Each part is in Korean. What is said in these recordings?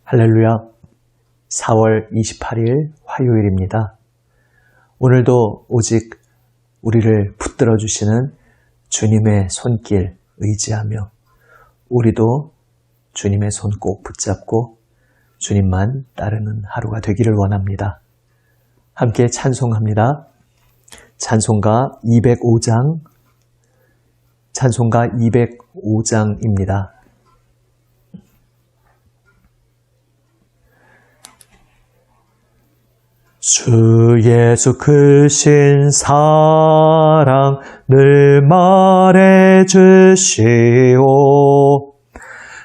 할렐루야. 4월 28일 화요일입니다. 오늘도 오직 우리를 붙들어 주시는 주님의 손길 의지하며 우리도 주님의 손 꼭 붙잡고 주님만 따르는 하루가 되기를 원합니다. 함께 찬송합니다. 찬송가 205장입니다. 주 예수 크신 사랑 늘 말해 주시오.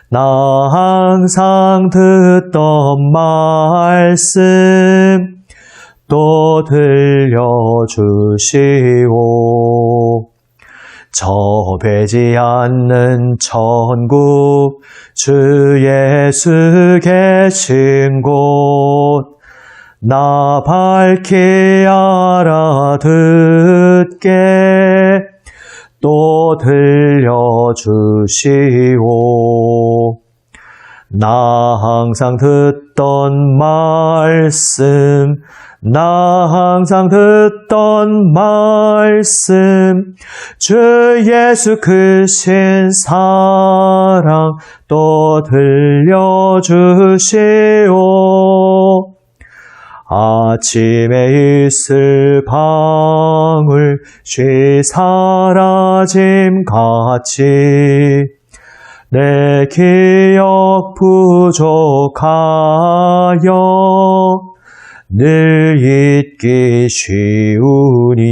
나 항상 듣던 말씀 또 들려주시오. 접해지 않는 천국 주 예수 계신 곳 나 밝히 알아듣게 또 들려주시오. 나 항상 듣던 말씀 주 예수 크신 사랑 또 들려주시오. 아침에 있을 방울 쉬 사라짐 같이 내 기억 부족하여 늘 잊기 쉬우니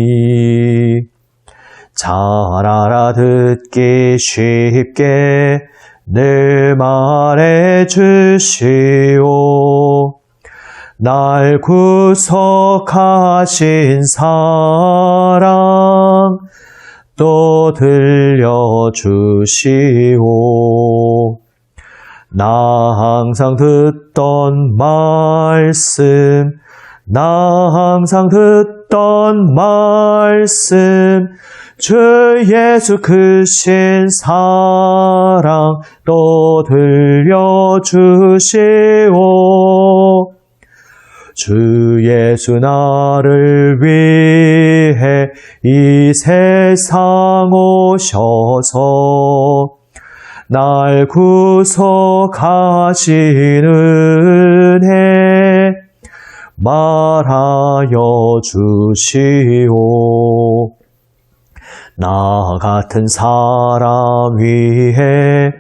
잘 알아듣기 쉽게 늘 말해 주시오. 날 구속하신 사랑 또 들려주시오. 나 항상 듣던 말씀 주 예수 크신 사랑 또 들려주시오. 주 예수 나를 위해 이 세상 오셔서 날 구속하신 은혜 말하여 주시오. 나 같은 사람 위해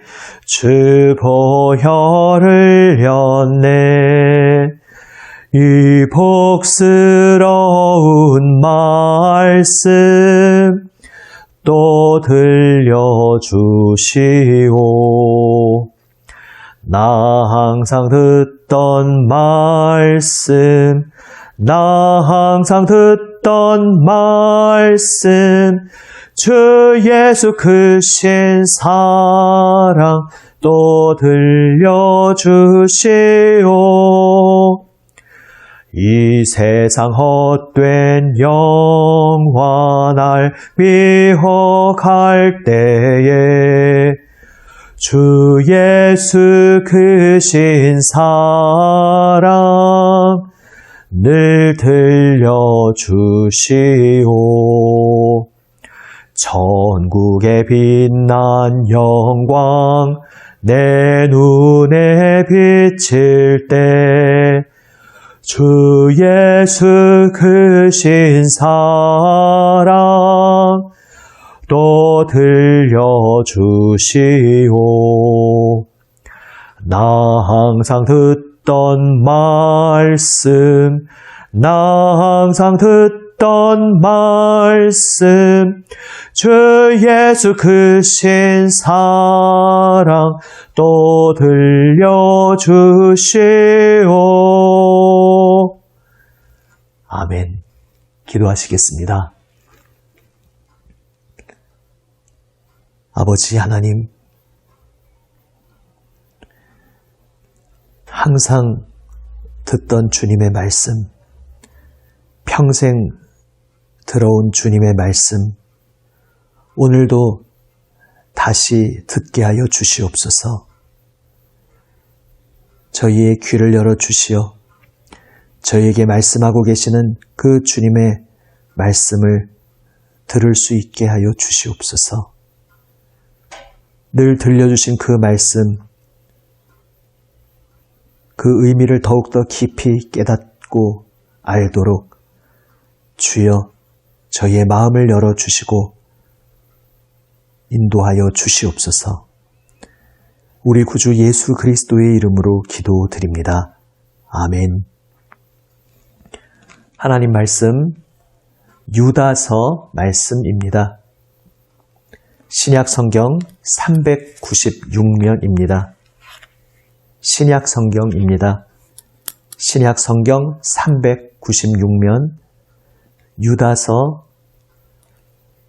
주 보혈을 흘렸네. 이 복스러운 말씀 또 들려주시오. 나 항상 듣던 말씀 주 예수 크신 사랑 또 들려주시오. 이 세상 헛된 영화 날 미혹할 때에 주 예수 크신 사랑 늘 들려주시오. 천국의 빛난 영광 내 눈에 비칠 때 주 예수 크신 사랑 또 들려주시오. 나 항상 듣던 말씀 주 예수 크신 사랑 또 들려주시오. 아멘. 기도하시겠습니다. 아버지 하나님, 항상 듣던 주님의 말씀, 평생 들어온 주님의 말씀, 오늘도 다시 듣게 하여 주시옵소서. 저희의 귀를 열어주시어 저희에게 말씀하고 계시는 그 주님의 말씀을 들을 수 있게 하여 주시옵소서. 늘 들려주신 그 말씀, 그 의미를 더욱더 깊이 깨닫고 알도록 주여 저희의 마음을 열어주시고 인도하여 주시옵소서. 우리 구주 예수 그리스도의 이름으로 기도드립니다. 아멘. 하나님 말씀 유다서 말씀입니다. 신약 성경 396면입니다. 신약 성경입니다. 신약 성경 396면 유다서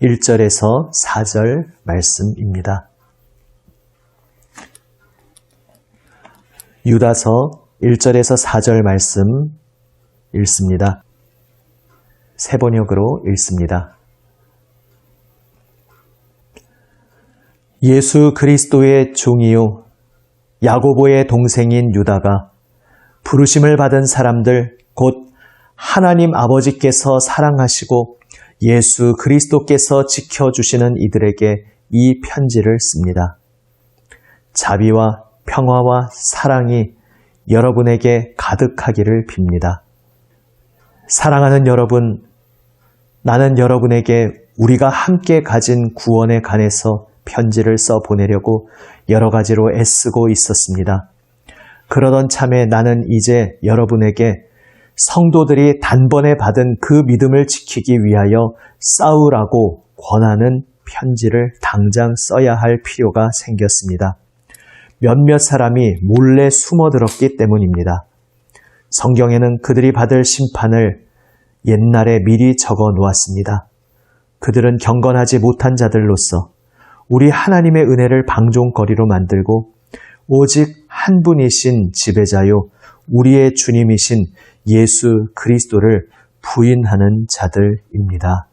1절에서 4절 말씀입니다. 유다서 1절에서 4절 말씀 읽습니다. 새 번역으로 읽습니다. 예수 그리스도의 종이요 야고보의 동생인 유다가 부르심을 받은 사람들 곧 하나님 아버지께서 사랑하시고 예수 그리스도께서 지켜주시는 이들에게 이 편지를 씁니다. 자비와 평화와 사랑이 여러분에게 가득하기를 빕니다. 사랑하는 여러분, 나는 여러분에게 우리가 함께 가진 구원에 관해서 편지를 써 보내려고 여러 가지로 애쓰고 있었습니다. 그러던 참에 나는 이제 여러분에게 성도들이 단번에 받은 그 믿음을 지키기 위하여 싸우라고 권하는 편지를 당장 써야 할 필요가 생겼습니다. 몇몇 사람이 몰래 숨어들었기 때문입니다. 성경에는 그들이 받을 심판을 옛날에 미리 적어 놓았습니다. 그들은 경건하지 못한 자들로서 우리 하나님의 은혜를 방종거리로 만들고 오직 한 분이신 지배자요 우리의 주님이신 예수 그리스도를 부인하는 자들입니다.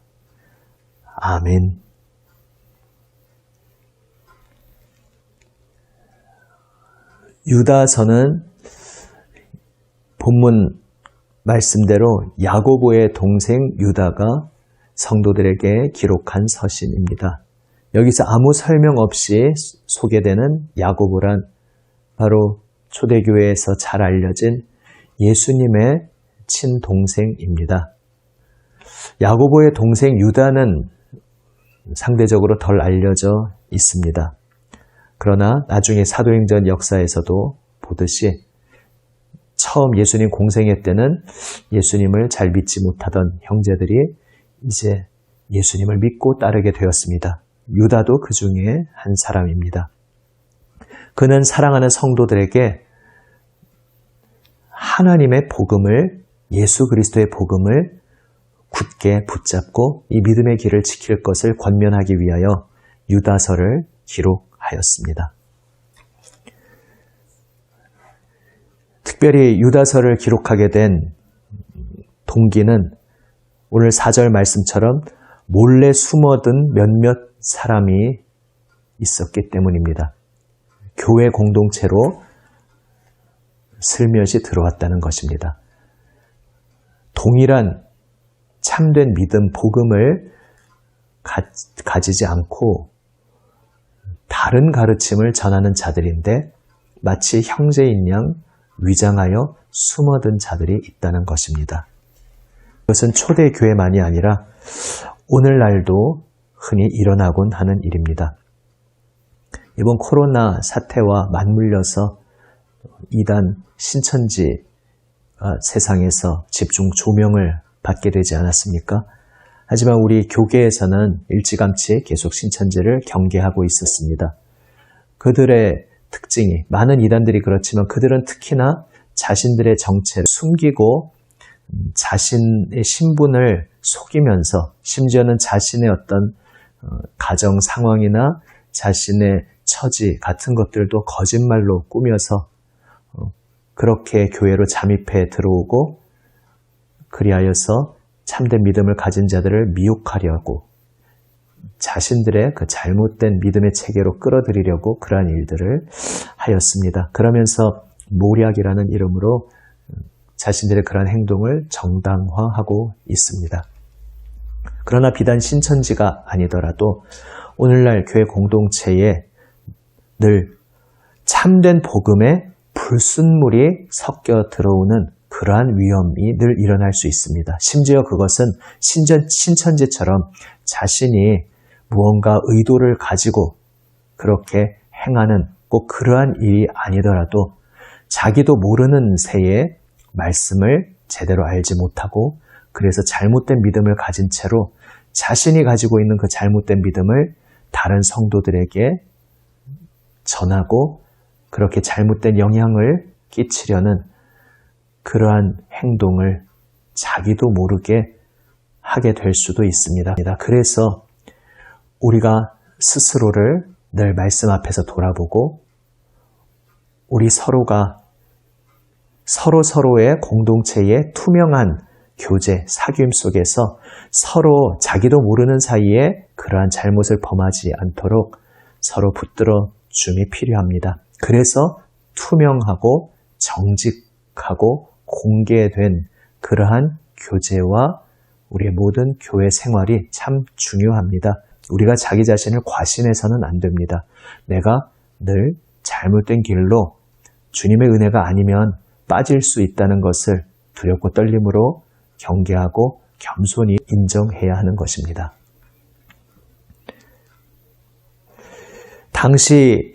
아멘. 유다서는 본문 말씀대로 야고보의 동생 유다가 성도들에게 기록한 서신입니다. 여기서 아무 설명 없이 소개되는 야고보란 바로 초대교회에서 잘 알려진 예수님의 친동생입니다. 야고보의 동생 유다는 상대적으로 덜 알려져 있습니다. 그러나 나중에 사도행전 역사에서도 보듯이 처음 예수님 공생애 때는 예수님을 잘 믿지 못하던 형제들이 이제 예수님을 믿고 따르게 되었습니다. 유다도 그 중에 한 사람입니다. 그는 사랑하는 성도들에게 하나님의 복음을, 예수 그리스도의 복음을 굳게 붙잡고 이 믿음의 길을 지킬 것을 권면하기 위하여 유다서를 기록하였습니다. 특별히 유다서를 기록하게 된 동기는 오늘 4절 말씀처럼 몰래 숨어든 몇몇 사람이 있었기 때문입니다. 교회 공동체로 슬며시 들어왔다는 것입니다. 동일한 참된 믿음, 복음을 가지지 않고 다른 가르침을 전하는 자들인데 마치 형제인 양 위장하여 숨어든 자들이 있다는 것입니다. 이것은 초대교회만이 아니라 오늘날도 흔히 일어나곤 하는 일입니다. 이번 코로나 사태와 맞물려서 이단 신천지 세상에서 집중 조명을 받게 되지 않았습니까? 하지만 우리 교계에서는 일찌감치 계속 신천지를 경계하고 있었습니다. 그들의 특징이, 많은 이단들이 그렇지만 그들은 특히나 자신들의 정체를 숨기고 자신의 신분을 속이면서 심지어는 자신의 어떤 가정 상황이나 자신의 처지 같은 것들도 거짓말로 꾸며서 그렇게 교회로 잠입해 들어오고 그리하여서 참된 믿음을 가진 자들을 미혹하려고 자신들의 그 잘못된 믿음의 체계로 끌어들이려고 그러한 일들을 하였습니다. 그러면서 모략이라는 이름으로 자신들의 그런 행동을 정당화하고 있습니다. 그러나 비단 신천지가 아니더라도 오늘날 교회 공동체에 늘 참된 복음에 불순물이 섞여 들어오는 그러한 위험이 늘 일어날 수 있습니다. 심지어 그것은 신천지처럼 자신이 무언가 의도를 가지고 그렇게 행하는 꼭 그러한 일이 아니더라도 자기도 모르는 새에 말씀을 제대로 알지 못하고 그래서 잘못된 믿음을 가진 채로 자신이 가지고 있는 그 잘못된 믿음을 다른 성도들에게 전하고 그렇게 잘못된 영향을 끼치려는 그러한 행동을 자기도 모르게 하게 될 수도 있습니다. 그래서 우리가 스스로를 늘 말씀 앞에서 돌아보고 우리 서로가 서로의 공동체의 투명한 교제, 사귐 속에서 서로 자기도 모르는 사이에 그러한 잘못을 범하지 않도록 서로 붙들어 줌이 필요합니다. 그래서 투명하고 정직하고 공개된 그러한 교제와 우리의 모든 교회 생활이 참 중요합니다. 우리가 자기 자신을 과신해서는 안 됩니다. 내가 늘 잘못된 길로 주님의 은혜가 아니면 빠질 수 있다는 것을 두렵고 떨림으로 경계하고 겸손히 인정해야 하는 것입니다. 당시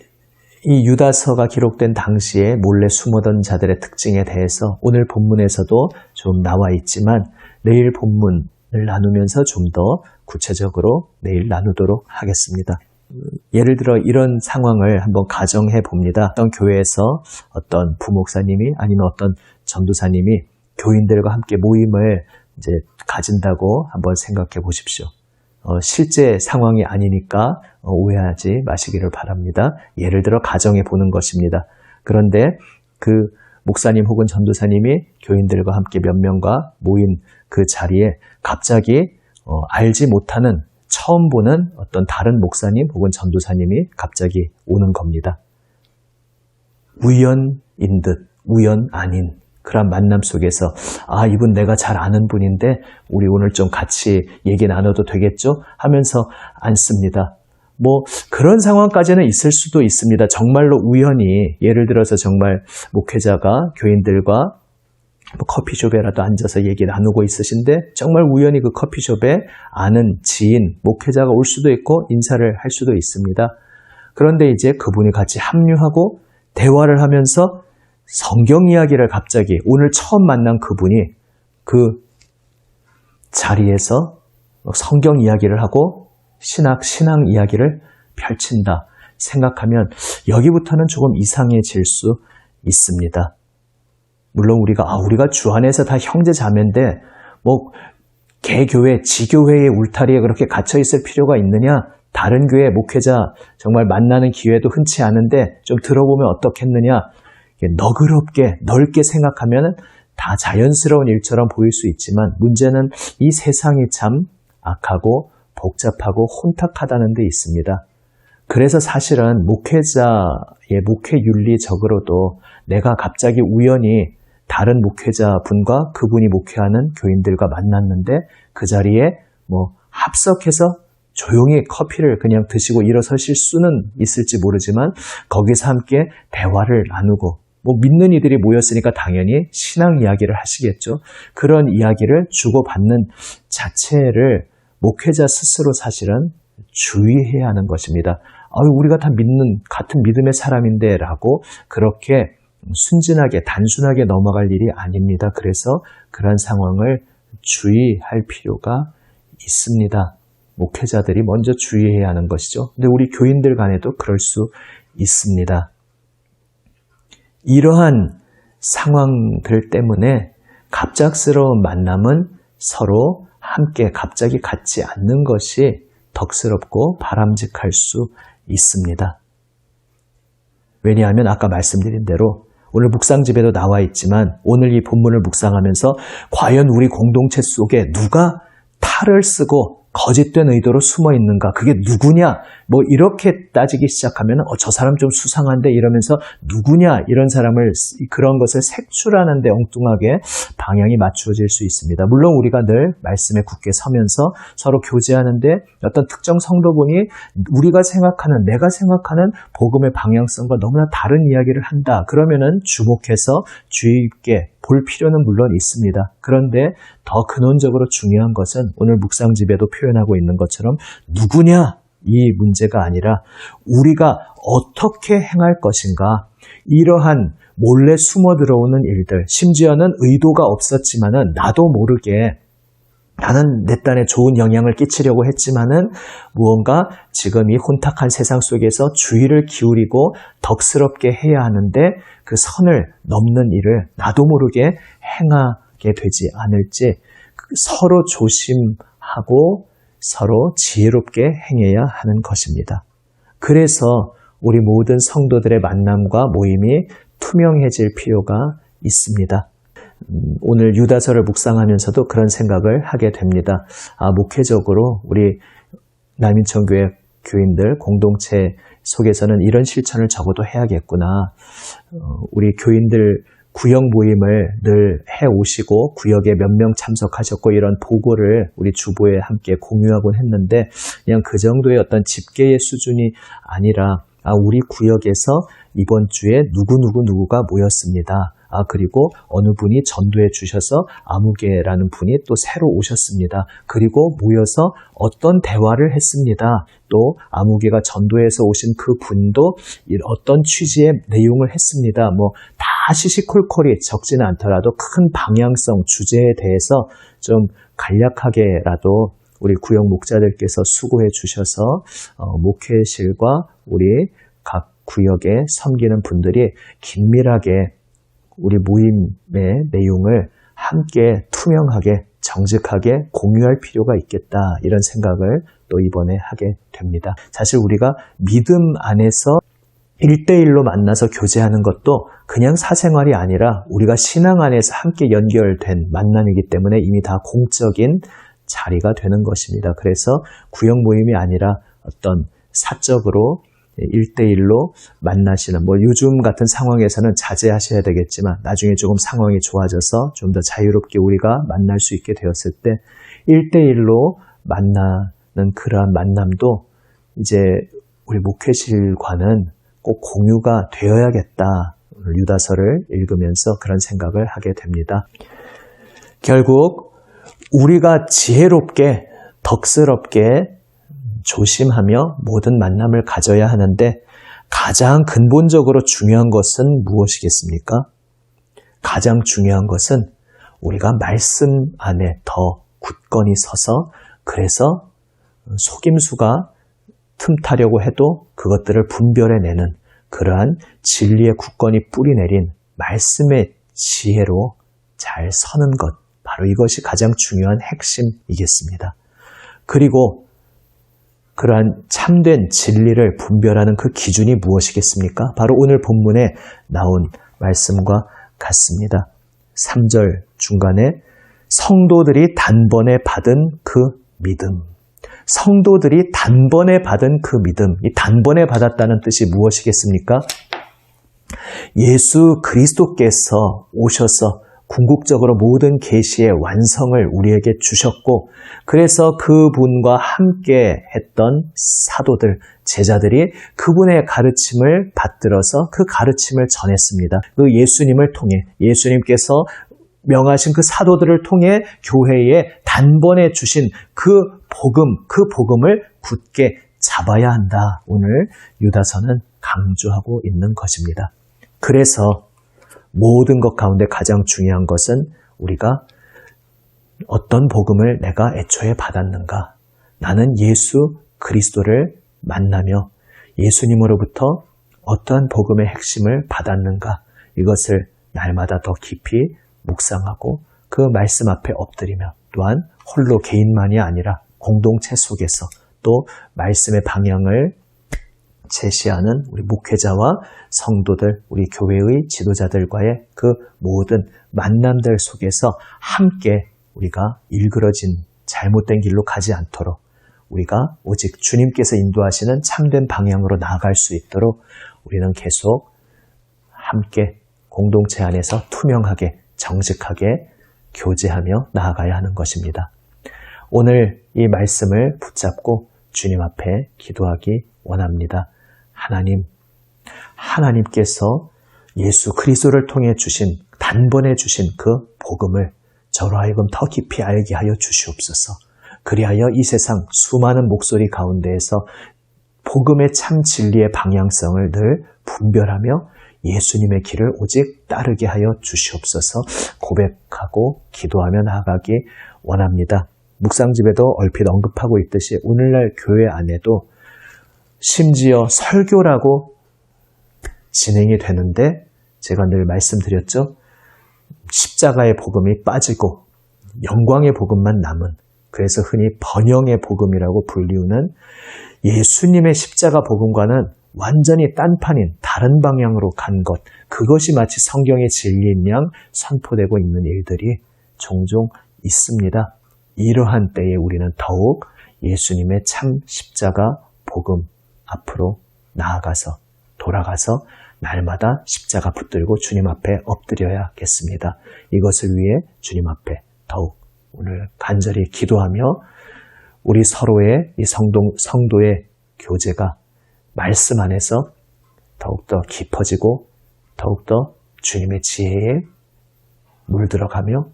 이 유다서가 기록된 당시에 몰래 숨어던 자들의 특징에 대해서 오늘 본문에서도 좀 나와 있지만 내일 본문을 나누면서 좀 더 구체적으로 내일 나누도록 하겠습니다. 예를 들어 이런 상황을 한번 가정해 봅니다. 어떤 교회에서 어떤 부목사님이 아니면 어떤 전도사님이 교인들과 함께 모임을 이제 가진다고 한번 생각해 보십시오. 실제 상황이 아니니까 오해하지 마시기를 바랍니다. 예를 들어 가정해 보는 것입니다. 그런데 그 목사님 혹은 전도사님이 교인들과 함께 몇 명과 모인 그 자리에 갑자기 알지 못하는 처음 보는 어떤 다른 목사님 혹은 전도사님이 갑자기 오는 겁니다. 우연인 듯 우연 아닌 그런 만남 속에서 이분 내가 잘 아는 분인데 우리 오늘 좀 같이 얘기 나눠도 되겠죠? 하면서 앉습니다. 그런 상황까지는 있을 수도 있습니다. 정말로 우연히 예를 들어서 정말 목회자가 교인들과 커피숍에라도 앉아서 얘기 나누고 있으신데 정말 우연히 그 커피숍에 아는 지인, 목회자가 올 수도 있고 인사를 할 수도 있습니다. 그런데 이제 그분이 같이 합류하고 대화를 하면서 성경 이야기를 갑자기 오늘 처음 만난 그분이 그 자리에서 성경 이야기를 하고 신앙 이야기를 펼친다 생각하면 여기부터는 조금 이상해질 수 있습니다. 물론 우리가 주 안에서 다 형제 자매인데 개교회, 지교회의 울타리에 그렇게 갇혀 있을 필요가 있느냐? 다른 교회 목회자 정말 만나는 기회도 흔치 않은데 좀 들어보면 어떻겠느냐? 너그럽게 넓게 생각하면 다 자연스러운 일처럼 보일 수 있지만 문제는 이 세상이 참 악하고 복잡하고 혼탁하다는 데 있습니다. 그래서 사실은 목회자의 목회 윤리적으로도 내가 갑자기 우연히 다른 목회자분과 그분이 목회하는 교인들과 만났는데 그 자리에 합석해서 조용히 커피를 그냥 드시고 일어서실 수는 있을지 모르지만 거기서 함께 대화를 나누고 믿는 이들이 모였으니까 당연히 신앙 이야기를 하시겠죠. 그런 이야기를 주고받는 자체를 목회자 스스로 사실은 주의해야 하는 것입니다. 우리가 다 같은 믿음의 사람인데 라고 그렇게 순진하게 단순하게 넘어갈 일이 아닙니다. 그래서 그런 상황을 주의할 필요가 있습니다. 목회자들이 먼저 주의해야 하는 것이죠. 근데 우리 교인들 간에도 그럴 수 있습니다. 이러한 상황들 때문에 갑작스러운 만남은 서로 함께 갑자기 갖지 않는 것이 덕스럽고 바람직할 수 있습니다. 왜냐하면 아까 말씀드린 대로 오늘 묵상집에도 나와 있지만 오늘 이 본문을 묵상하면서 과연 우리 공동체 속에 누가 탈을 쓰고 거짓된 의도로 숨어 있는가? 그게 누구냐? 뭐 이렇게 따지기 시작하면 저 사람 좀 수상한데 이러면서 누구냐? 이런 사람을 그런 것을 색출하는 데 엉뚱하게 방향이 맞추어질 수 있습니다. 물론 우리가 늘 말씀에 굳게 서면서 서로 교제하는데 어떤 특정 성도분이 우리가 생각하는 내가 생각하는 복음의 방향성과 너무나 다른 이야기를 한다. 그러면은 주목해서 주의 깊게 볼 필요는 물론 있습니다. 그런데 더 근원적으로 중요한 것은 오늘 묵상집에도 표현하고 있는 것처럼 누구냐 이 문제가 아니라 우리가 어떻게 행할 것인가. 이러한 몰래 숨어 들어오는 일들, 심지어는 의도가 없었지만은 나도 모르게 나는 내 딴에 좋은 영향을 끼치려고 했지만은 무언가 지금 이 혼탁한 세상 속에서 주의를 기울이고 덕스럽게 해야 하는데 그 선을 넘는 일을 나도 모르게 행하게 되지 않을지 서로 조심하고 서로 지혜롭게 행해야 하는 것입니다. 그래서 우리 모든 성도들의 만남과 모임이 투명해질 필요가 있습니다. 오늘 유다서를 묵상하면서도 그런 생각을 하게 됩니다. 목회적으로 우리 남인천교회 교인들 공동체 속에서는 이런 실천을 적어도 해야겠구나. 우리 교인들 구역 모임을 늘 해오시고 구역에 몇 명 참석하셨고 이런 보고를 우리 주보에 함께 공유하곤 했는데 그냥 그 정도의 어떤 집계의 수준이 아니라 우리 구역에서 이번 주에 누구가 모였습니다. 그리고 어느 분이 전도해 주셔서 아무개라는 분이 또 새로 오셨습니다. 그리고 모여서 어떤 대화를 했습니다. 또 아무개가 전도해서 오신 그 분도 어떤 취지의 내용을 했습니다. 다 시시콜콜이 적지는 않더라도 큰 방향성, 주제에 대해서 좀 간략하게라도 우리 구역 목자들께서 수고해 주셔서 목회실과 우리 각 구역에 섬기는 분들이 긴밀하게 우리 모임의 내용을 함께 투명하게 정직하게 공유할 필요가 있겠다 이런 생각을 또 이번에 하게 됩니다. 사실 우리가 믿음 안에서 1대1로 만나서 교제하는 것도 그냥 사생활이 아니라 우리가 신앙 안에서 함께 연결된 만남이기 때문에 이미 다 공적인 자리가 되는 것입니다. 그래서 구역 모임이 아니라 어떤 사적으로 1대1로 만나시는 요즘 같은 상황에서는 자제하셔야 되겠지만 나중에 조금 상황이 좋아져서 좀 더 자유롭게 우리가 만날 수 있게 되었을 때 1대1로 만나는 그러한 만남도 이제 우리 목회실과는 꼭 공유가 되어야겠다. 유다서를 읽으면서 그런 생각을 하게 됩니다. 결국 우리가 지혜롭게 덕스럽게 조심하며 모든 만남을 가져야 하는데 가장 근본적으로 중요한 것은 무엇이겠습니까? 가장 중요한 것은 우리가 말씀 안에 더 굳건히 서서 그래서 속임수가 틈타려고 해도 그것들을 분별해내는 그러한 진리의 굳건히 뿌리내린 말씀의 지혜로 잘 서는 것, 바로 이것이 가장 중요한 핵심이겠습니다. 그리고 그러한 참된 진리를 분별하는 그 기준이 무엇이겠습니까? 바로 오늘 본문에 나온 말씀과 같습니다. 3절 중간에 성도들이 단번에 받은 그 믿음. 성도들이 단번에 받은 그 믿음. 이 단번에 받았다는 뜻이 무엇이겠습니까? 예수 그리스도께서 오셔서 궁극적으로 모든 계시의 완성을 우리에게 주셨고 그래서 그분과 함께 했던 사도들, 제자들이 그분의 가르침을 받들어서 그 가르침을 전했습니다. 그 예수님을 통해 예수님께서 명하신 그 사도들을 통해 교회에 단번에 주신 그 복음을 굳게 잡아야 한다. 오늘 유다서는 강조하고 있는 것입니다. 그래서 모든 것 가운데 가장 중요한 것은 우리가 어떤 복음을 내가 애초에 받았는가? 나는 예수 그리스도를 만나며 예수님으로부터 어떠한 복음의 핵심을 받았는가? 이것을 날마다 더 깊이 묵상하고 그 말씀 앞에 엎드리며 또한 홀로 개인만이 아니라 공동체 속에서 또 말씀의 방향을 제시하는 우리 목회자와 성도들, 우리 교회의 지도자들과의 그 모든 만남들 속에서 함께 우리가 일그러진 잘못된 길로 가지 않도록 우리가 오직 주님께서 인도하시는 참된 방향으로 나아갈 수 있도록 우리는 계속 함께 공동체 안에서 투명하게 정직하게 교제하며 나아가야 하는 것입니다. 오늘 이 말씀을 붙잡고 주님 앞에 기도하기 원합니다. 하나님께서 예수 그리스도를 통해 주신 단번에 주신 그 복음을 저로 하여금 더 깊이 알게 하여 주시옵소서. 그리하여 이 세상 수많은 목소리 가운데에서 복음의 참 진리의 방향성을 늘 분별하며 예수님의 길을 오직 따르게 하여 주시옵소서. 고백하고 기도하며 나아가기 원합니다. 묵상집에도 얼핏 언급하고 있듯이 오늘날 교회 안에도 심지어 설교라고 진행이 되는데 제가 늘 말씀드렸죠. 십자가의 복음이 빠지고 영광의 복음만 남은, 그래서 흔히 번영의 복음이라고 불리우는 예수님의 십자가 복음과는 완전히 딴판인 다른 방향으로 간 것, 그것이 마치 성경의 진리인 양 선포되고 있는 일들이 종종 있습니다. 이러한 때에 우리는 더욱 예수님의 참 십자가 복음 앞으로 나아가서 돌아가서 날마다 십자가 붙들고 주님 앞에 엎드려야겠습니다. 이것을 위해 주님 앞에 더욱 오늘 간절히 기도하며 우리 서로의 이 성도의 교제가 말씀 안에서 더욱더 깊어지고 더욱더 주님의 지혜에 물들어가며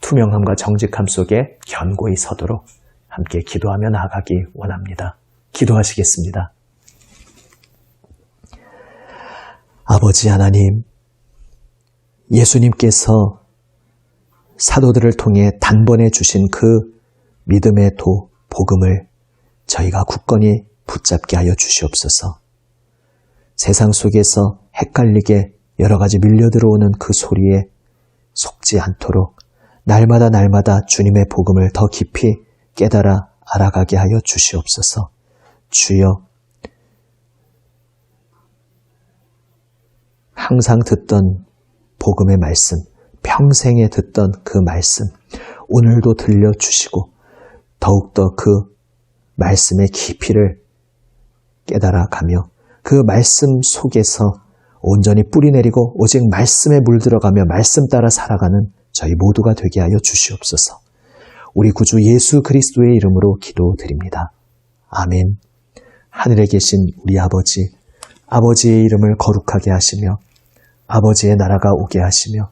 투명함과 정직함 속에 견고히 서도록 함께 기도하며 나아가기 원합니다. 기도하시겠습니다. 아버지 하나님, 예수님께서 사도들을 통해 단번에 주신 그 믿음의 복음을 저희가 굳건히 붙잡게 하여 주시옵소서. 세상 속에서 헷갈리게 여러 가지 밀려들어오는 그 소리에 속지 않도록 날마다 주님의 복음을 더 깊이 깨달아 알아가게 하여 주시옵소서. 주여, 항상 듣던 복음의 말씀, 평생에 듣던 그 말씀, 오늘도 들려주시고 더욱더 그 말씀의 깊이를 깨달아가며 그 말씀 속에서 온전히 뿌리내리고 오직 말씀에 물들어가며 말씀 따라 살아가는 저희 모두가 되게 하여 주시옵소서. 우리 구주 예수 그리스도의 이름으로 기도드립니다. 아멘. 하늘에 계신 우리 아버지의 이름을 거룩하게 하시며 아버지의 나라가 오게 하시며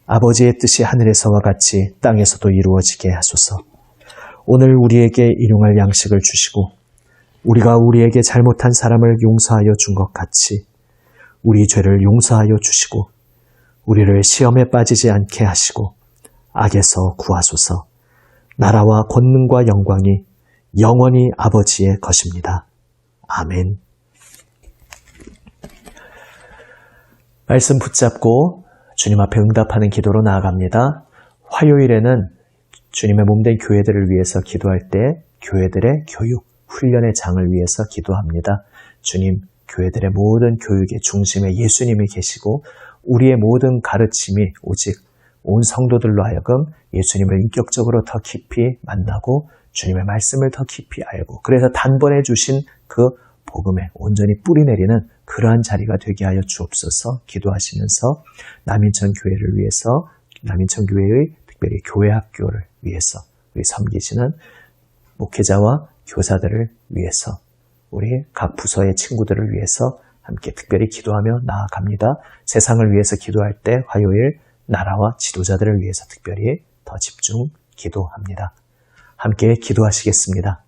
아버지의 뜻이 하늘에서와 같이 땅에서도 이루어지게 하소서. 오늘 우리에게 일용할 양식을 주시고 우리가 우리에게 잘못한 사람을 용서하여 준 것 같이 우리 죄를 용서하여 주시고 우리를 시험에 빠지지 않게 하시고 악에서 구하소서. 나라와 권능과 영광이 영원히 아버지의 것입니다. 아멘. 말씀 붙잡고 주님 앞에 응답하는 기도로 나아갑니다. 화요일에는 주님의 몸된 교회들을 위해서 기도할 때 교회들의 교육, 훈련의 장을 위해서 기도합니다. 주님, 교회들의 모든 교육의 중심에 예수님이 계시고 우리의 모든 가르침이 오직 온 성도들로 하여금 예수님을 인격적으로 더 깊이 만나고 주님의 말씀을 더 깊이 알고 그래서 단번에 주신 그 복음에 온전히 뿌리내리는 그러한 자리가 되게 하여 주옵소서. 기도하시면서 남인천 교회를 위해서, 남인천 교회의 특별히 교회 학교를 위해서 우리 섬기시는 목회자와 교사들을 위해서 우리 각 부서의 친구들을 위해서 함께 특별히 기도하며 나아갑니다. 세상을 위해서 기도할 때 화요일 나라와 지도자들을 위해서 특별히 더 집중 기도합니다. 함께 기도하시겠습니다.